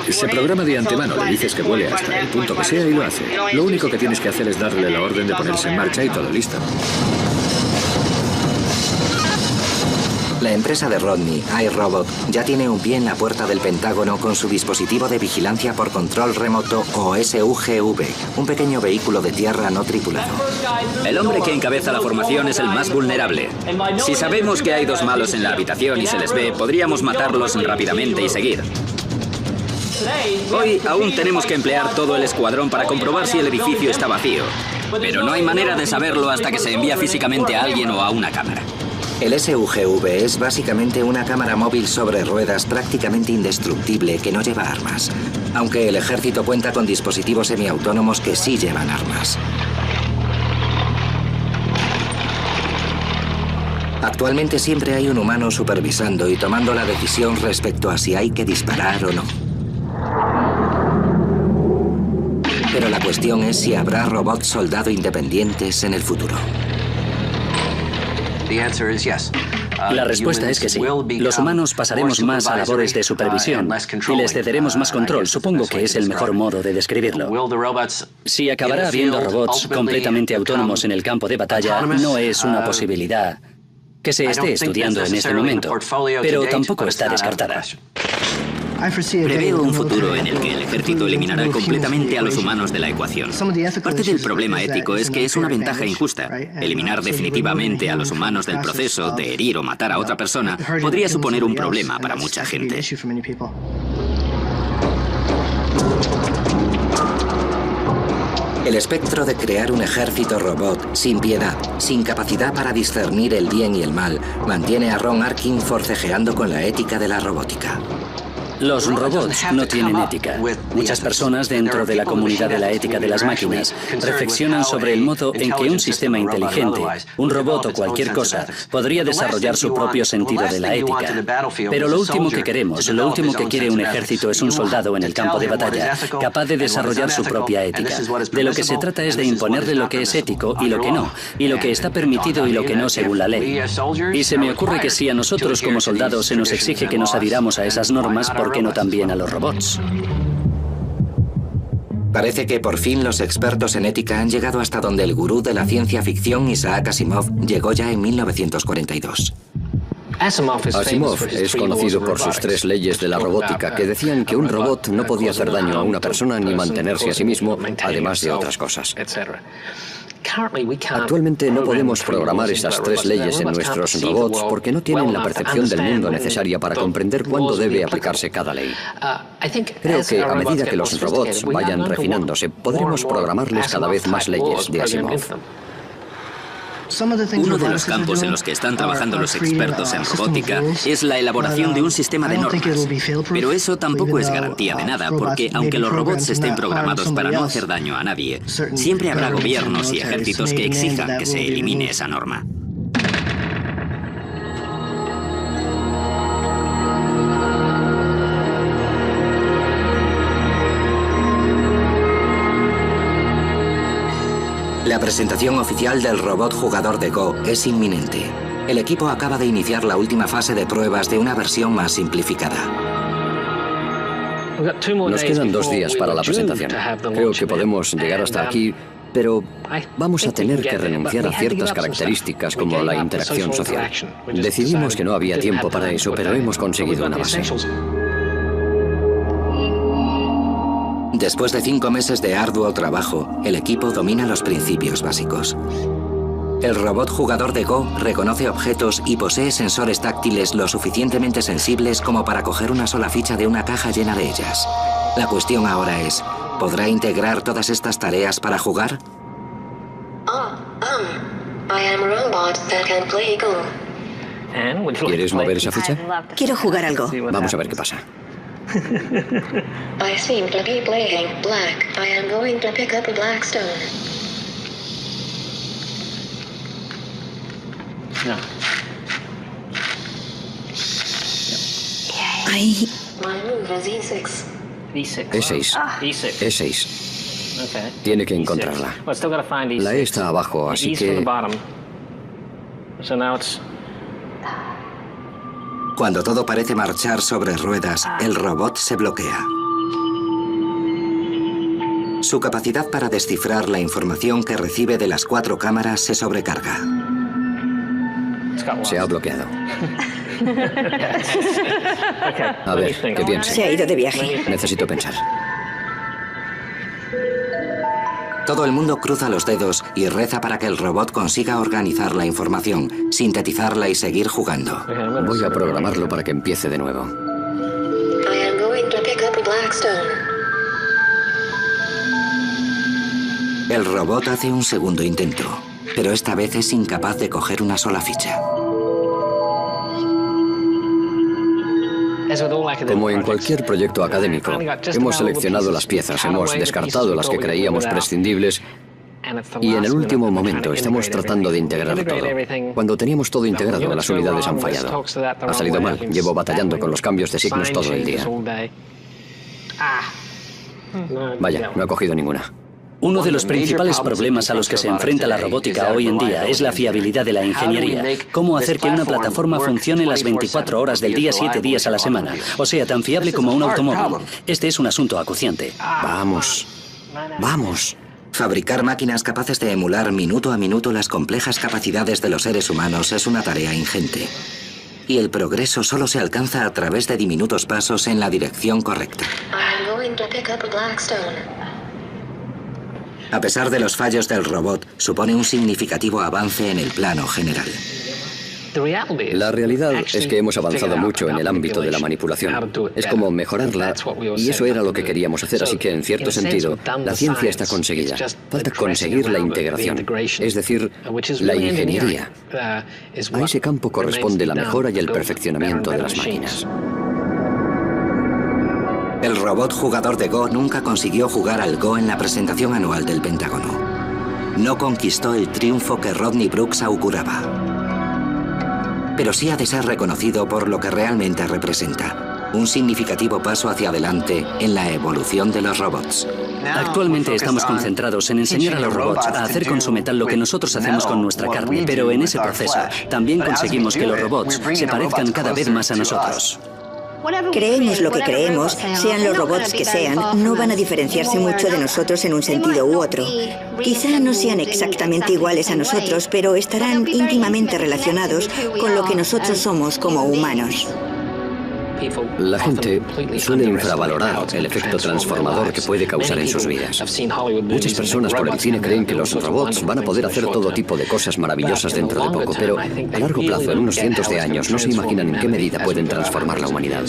Se programa de antemano, le dices que vuele hasta el punto que sea y lo hace. Lo único que tienes que hacer es darle la orden de ponerse en marcha y todo listo. La empresa de Rodney, iRobot, ya tiene un pie en la puerta del Pentágono con su dispositivo de vigilancia por control remoto o SUGV, un pequeño vehículo de tierra no tripulado. El hombre que encabeza la formación es el más vulnerable. Si sabemos que hay dos malos en la habitación y se les ve, podríamos matarlos rápidamente y seguir. Hoy aún tenemos que emplear todo el escuadrón para comprobar si el edificio está vacío. Pero no hay manera de saberlo hasta que se envía físicamente a alguien o a una cámara. El SUGV es básicamente una cámara móvil sobre ruedas prácticamente indestructible que no lleva armas, aunque el ejército cuenta con dispositivos semiautónomos que sí llevan armas. Actualmente siempre hay un humano supervisando y tomando la decisión respecto a si hay que disparar o no. Pero la cuestión es si habrá robots soldado independientes en el futuro. La respuesta es que sí. Los humanos pasaremos más a labores de supervisión y les cederemos más control. Supongo que es el mejor modo de describirlo. Si acabará habiendo robots completamente autónomos en el campo de batalla, no es una posibilidad que se esté estudiando en este momento, pero tampoco está descartada. Preveo un futuro en el que el ejército eliminará completamente a los humanos de la ecuación. Parte del problema ético es que es una ventaja injusta. Eliminar definitivamente a los humanos del proceso de herir o matar a otra persona podría suponer un problema para mucha gente. El espectro de crear un ejército robot sin piedad, sin capacidad para discernir el bien y el mal, mantiene a Ron Arkin forcejeando con la ética de la robótica. Los robots no tienen ética. Muchas personas dentro de la comunidad de la ética de las máquinas reflexionan sobre el modo en que un sistema inteligente, un robot o cualquier cosa, podría desarrollar su propio sentido de la ética. Pero lo último que queremos, lo último que quiere un ejército es un soldado en el campo de batalla capaz de desarrollar su propia ética. De lo que se trata es de imponerle lo que es ético y lo que no, y lo que está permitido y lo que no según la ley. Y se me ocurre que si a nosotros como soldados se nos exige que nos adhiramos a esas normas, ¿por qué no también a los robots? Parece que por fin los expertos en ética han llegado hasta donde el gurú de la ciencia ficción Isaac Asimov llegó ya en 1942. Asimov es conocido por sus 3 leyes de la robótica que decían que un robot no podía hacer daño a una persona ni mantenerse a sí mismo, además de otras cosas. Actualmente no podemos programar estas 3 leyes en nuestros robots porque no tienen la percepción del mundo necesaria para comprender cuándo debe aplicarse cada ley. Creo que a medida que los robots vayan refinándose, podremos programarles cada vez más leyes de Asimov. Uno de los campos en los que están trabajando los expertos en robótica es la elaboración de un sistema de normas. Pero eso tampoco es garantía de nada, porque aunque los robots estén programados para no hacer daño a nadie, siempre habrá gobiernos y ejércitos que exijan que se elimine esa norma. La presentación oficial del robot jugador de Go es inminente. El equipo acaba de iniciar la última fase de pruebas de una versión más simplificada. Nos quedan 2 días para la presentación. Creo que podemos llegar hasta aquí, pero vamos a tener que renunciar a ciertas características como la interacción social. Decidimos que no había tiempo para eso, pero hemos conseguido una base. Después de 5 meses de arduo trabajo, el equipo domina los principios básicos. El robot jugador de Go reconoce objetos y posee sensores táctiles lo suficientemente sensibles como para coger una sola ficha de una caja llena de ellas. La cuestión ahora es, ¿podrá integrar todas estas tareas para jugar? ¿Quieres mover esa ficha? Quiero jugar algo. Vamos a ver qué pasa. I seem to be playing black. I am going to pick up a black stone. No. Ay. My move is E6. E6. E6. Tiene que encontrarla. La E está abajo, así que... Cuando todo parece marchar sobre ruedas, el robot se bloquea. Su capacidad para descifrar la información que recibe de las 4 cámaras se sobrecarga. Se ha bloqueado. A ver, ¿qué piensas? Se ha ido de viaje. Necesito pensar. Todo el mundo cruza los dedos y reza para que el robot consiga organizar la información, sintetizarla y seguir jugando. Voy a programarlo para que empiece de nuevo. I am going to pick up Blackstone. El robot hace un segundo intento, pero esta vez es incapaz de coger una sola ficha. Como en cualquier proyecto académico, hemos seleccionado las piezas, hemos descartado las que creíamos prescindibles y en el último momento estamos tratando de integrar todo. Cuando teníamos todo integrado, las unidades han fallado. Ha salido mal. Llevo batallando con los cambios de signos todo el día. Vaya, no he cogido ninguna. Uno de los principales problemas a los que se enfrenta la robótica hoy en día es la fiabilidad de la ingeniería. Cómo hacer que una plataforma funcione las 24 horas del día, 7 días a la semana. O sea, tan fiable como un automóvil. Este es un asunto acuciante. Vamos. Vamos. Fabricar máquinas capaces de emular minuto a minuto las complejas capacidades de los seres humanos es una tarea ingente. Y el progreso solo se alcanza a través de diminutos pasos en la dirección correcta. I am going to pick up Blackstone. A pesar de los fallos del robot, supone un significativo avance en el plano general. La realidad es que hemos avanzado mucho en el ámbito de la manipulación. Es como mejorarla, y eso era lo que queríamos hacer, así que en cierto sentido, la ciencia está conseguida. Falta conseguir la integración, es decir, la ingeniería. A ese campo corresponde la mejora y el perfeccionamiento de las máquinas. El robot jugador de Go nunca consiguió jugar al Go en la presentación anual del Pentágono. No conquistó el triunfo que Rodney Brooks auguraba. Pero sí ha de ser reconocido por lo que realmente representa: un significativo paso hacia adelante en la evolución de los robots. Actualmente estamos concentrados en enseñar a los robots a hacer con su metal lo que nosotros hacemos con nuestra carne, pero en ese proceso también conseguimos que los robots se parezcan cada vez más a nosotros. Creemos lo que creemos, sean los robots que sean, no van a diferenciarse mucho de nosotros en un sentido u otro. Quizá no sean exactamente iguales a nosotros, pero estarán íntimamente relacionados con lo que nosotros somos como humanos. La gente suele infravalorar el efecto transformador que puede causar en sus vidas. Muchas personas por el cine creen que los robots van a poder hacer todo tipo de cosas maravillosas dentro de poco, pero a largo plazo, en unos cientos de años, no se imaginan en qué medida pueden transformar la humanidad.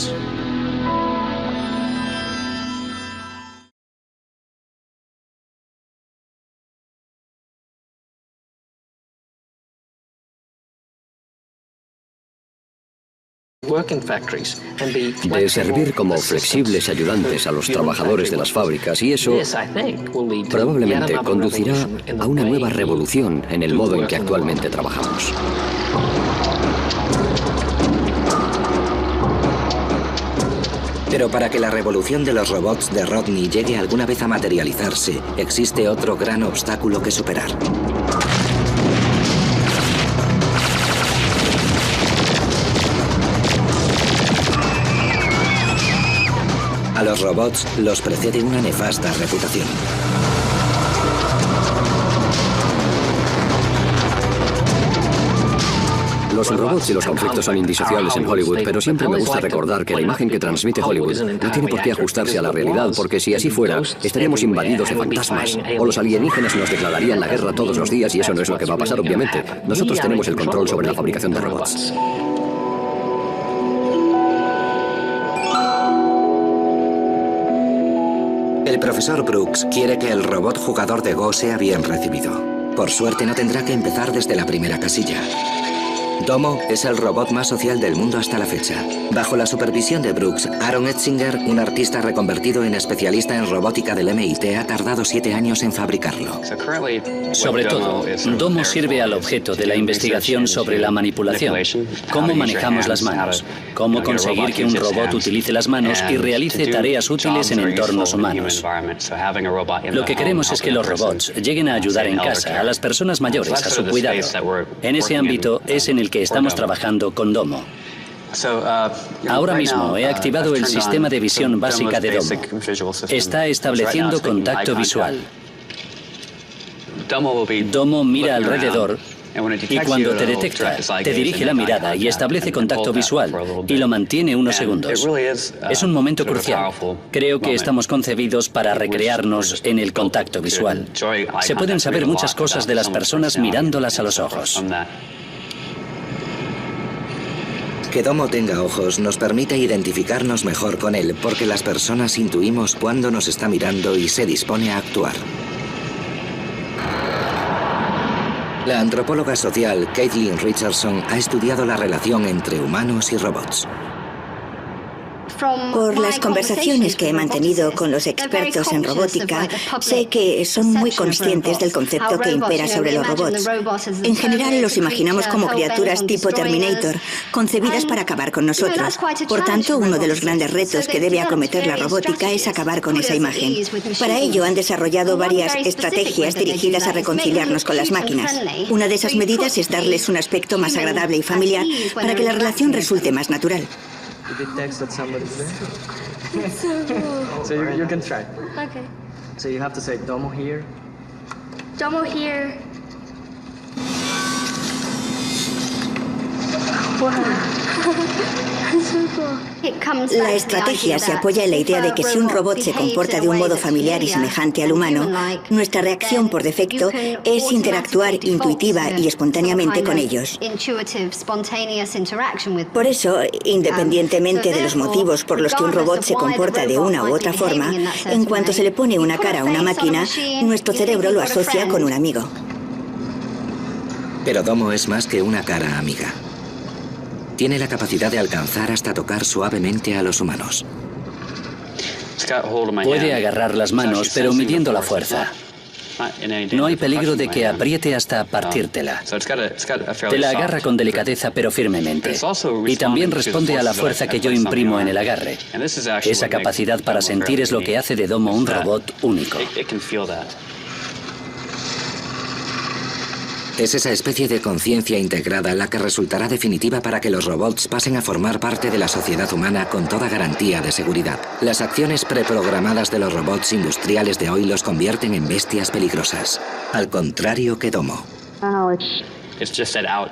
De servir como flexibles ayudantes a los trabajadores de las fábricas, y eso probablemente conducirá a una nueva revolución en el modo en que actualmente trabajamos. Pero para que la revolución de los robots de Rodney llegue alguna vez a materializarse, existe otro gran obstáculo que superar. A los robots los precede una nefasta reputación. Los robots y los conflictos son indisociables en Hollywood, pero siempre me gusta recordar que la imagen que transmite Hollywood no tiene por qué ajustarse a la realidad, porque si así fuera, estaríamos invadidos de fantasmas, o los alienígenas nos declararían la guerra todos los días, y eso no es lo que va a pasar, obviamente. Nosotros tenemos el control sobre la fabricación de robots. El profesor Brooks quiere que el robot jugador de Go sea bien recibido. Por suerte no tendrá que empezar desde la primera casilla. Domo es el robot más social del mundo hasta la fecha. Bajo la supervisión de Brooks, Aaron Etzinger, un artista reconvertido en especialista en robótica del MIT, ha tardado 7 años en fabricarlo. Sobre todo, Domo sirve al objeto de la investigación sobre la manipulación. Cómo manejamos las manos. Cómo conseguir que un robot utilice las manos y realice tareas útiles en entornos humanos. Lo que queremos es que los robots lleguen a ayudar en casa a las personas mayores a su cuidado. En ese ámbito es en el que estamos trabajando con Domo. Ahora mismo he activado el sistema de visión básica de Domo. Está estableciendo contacto visual. Domo mira alrededor Y cuando te detecta, te dirige la mirada y establece contacto visual y lo mantiene unos segundos. Es un momento crucial. Creo que estamos concebidos para recrearnos en el contacto visual. Se pueden saber muchas cosas de las personas mirándolas a los ojos. Que Domo tenga ojos nos permite identificarnos mejor con él, porque las personas intuimos cuándo nos está mirando y se dispone a actuar. La antropóloga social Caitlin Richardson ha estudiado la relación entre humanos y robots. Por las conversaciones que he mantenido con los expertos en robótica, sé que son muy conscientes del concepto que impera sobre los robots. En general, los imaginamos como criaturas tipo Terminator, concebidas para acabar con nosotros. Por tanto, uno de los grandes retos que debe acometer la robótica es acabar con esa imagen. Para ello, han desarrollado varias estrategias dirigidas a reconciliarnos con las máquinas. Una de esas medidas es darles un aspecto más agradable y familiar para que la relación resulte más natural. It detects that somebody's there. It's so cool. So you can try. Okay. So you have to say Domo here. Domo here. Wow. So cool. La estrategia se apoya en la idea de que si un robot se comporta de un modo familiar y semejante al humano, nuestra reacción por defecto es interactuar intuitiva y espontáneamente con ellos. Por eso, independientemente de los motivos por los que un robot se comporta de una u otra forma, en cuanto se le pone una cara a una máquina, nuestro cerebro lo asocia con un amigo. Pero Domo es más que una cara amiga. Tiene la capacidad de alcanzar hasta tocar suavemente a los humanos. Puede agarrar las manos, pero midiendo la fuerza. No hay peligro de que apriete hasta partírtela. Te la agarra con delicadeza, pero firmemente. Y también responde a la fuerza que yo imprimo en el agarre. Esa capacidad para sentir es lo que hace de Domo un robot único. Es esa especie de conciencia integrada la que resultará definitiva para que los robots pasen a formar parte de la sociedad humana con toda garantía de seguridad. Las acciones preprogramadas de los robots industriales de hoy los convierten en bestias peligrosas, al contrario que Domo.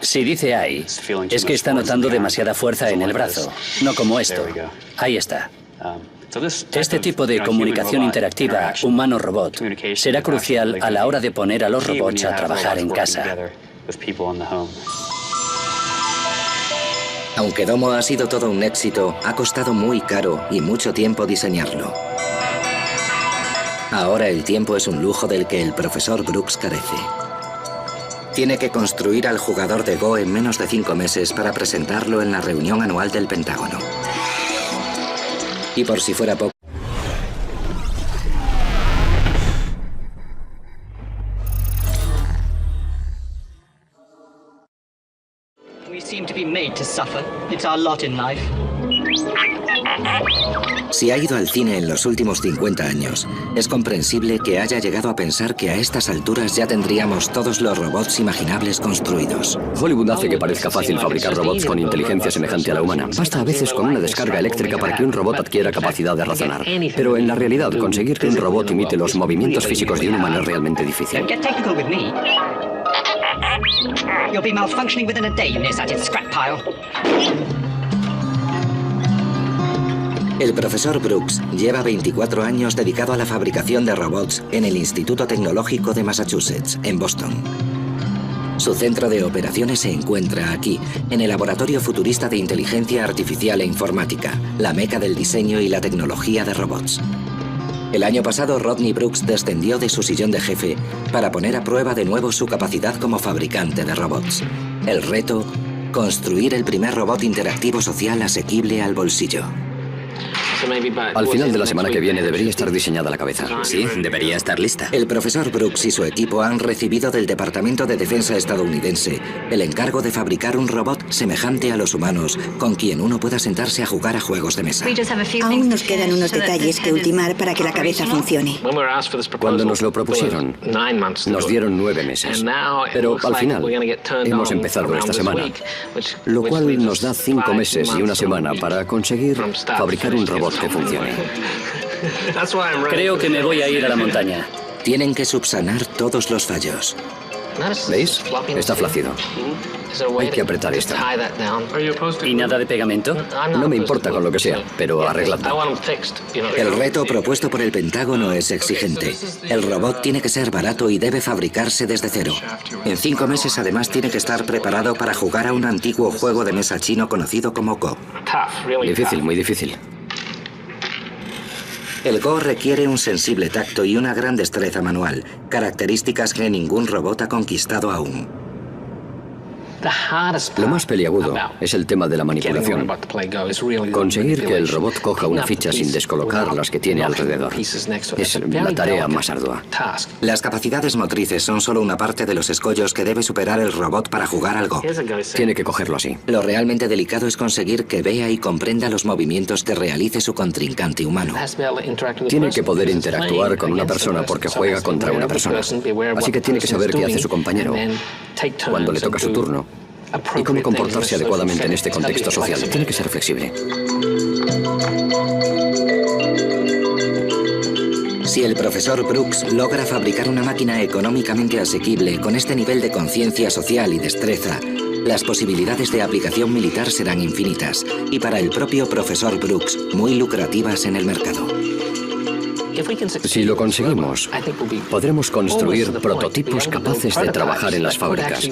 Si dice ahí, es que está notando demasiada fuerza en el brazo, no como esto. Ahí está. Este tipo de comunicación interactiva humano-robot será crucial a la hora de poner a los robots a trabajar en casa. Aunque Domo ha sido todo un éxito, ha costado muy caro y mucho tiempo diseñarlo. Ahora el tiempo es un lujo del que el profesor Brooks carece. Tiene que construir al jugador de Go en menos de 5 meses para presentarlo en la reunión anual del Pentágono. Y por si fuera poco... Si ha ido al cine en los últimos 50 años, es comprensible que haya llegado a pensar que a estas alturas ya tendríamos todos los robots imaginables construidos. Hollywood hace que parezca fácil fabricar robots con inteligencia semejante a la humana. Basta a veces con una descarga eléctrica para que un robot adquiera capacidad de razonar. Pero en la realidad, conseguir que un robot imite los movimientos físicos de un humano es realmente difícil. You'll be malfunctioning within a day, you nearsighted scrap pile. El profesor Brooks lleva 24 años dedicado a la fabricación de robots en el Instituto Tecnológico de Massachusetts, en Boston. Su centro de operaciones se encuentra aquí, en el Laboratorio Futurista de Inteligencia Artificial e Informática, la meca del diseño y la tecnología de robots. El año pasado, Rodney Brooks descendió de su sillón de jefe para poner a prueba de nuevo su capacidad como fabricante de robots. El reto, construir el primer robot interactivo social asequible al bolsillo. Al final de la semana que viene debería estar diseñada la cabeza. Sí, debería estar lista. El profesor Brooks y su equipo han recibido del Departamento de Defensa estadounidense el encargo de fabricar un robot semejante a los humanos, con quien uno pueda sentarse a jugar a juegos de mesa. Aún nos quedan unos detalles que ultimar para que la cabeza funcione. Cuando nos lo propusieron, nos dieron 9 meses. Pero al final, hemos empezado esta semana, lo cual nos da 5 meses y una semana para conseguir fabricar un robot que funcione. Creo que me voy a ir a la montaña. Tienen que subsanar todos los fallos. ¿Veis? Está flácido. Hay que apretar esto. ¿Y nada de pegamento? No me importa con lo que sea, pero arregladlo. El reto propuesto por el Pentágono es exigente. El robot tiene que ser barato y debe fabricarse desde cero. En 5 meses, además, tiene que estar preparado para jugar a un antiguo juego de mesa chino conocido como Go. Difícil, muy difícil. El Go requiere un sensible tacto y una gran destreza manual, características que ningún robot ha conquistado aún. Lo más peliagudo es el tema de la manipulación. Conseguir que el robot coja una ficha sin descolocar las que tiene alrededor es la tarea más ardua. Las capacidades motrices son solo una parte de los escollos que debe superar el robot para jugar al Go. Tiene que cogerlo así. Lo realmente delicado es conseguir que vea y comprenda los movimientos que realice su contrincante humano. Tiene que poder interactuar con una persona porque juega contra una persona. Así que tiene que saber qué hace su compañero cuando le toca su turno y cómo comportarse adecuadamente en este contexto social. Tiene que ser flexible. Si el profesor Brooks logra fabricar una máquina económicamente asequible con este nivel de conciencia social y destreza, las posibilidades de aplicación militar serán infinitas y para el propio profesor Brooks muy lucrativas en el mercado. Si lo conseguimos, podremos construir prototipos capaces de trabajar en las fábricas.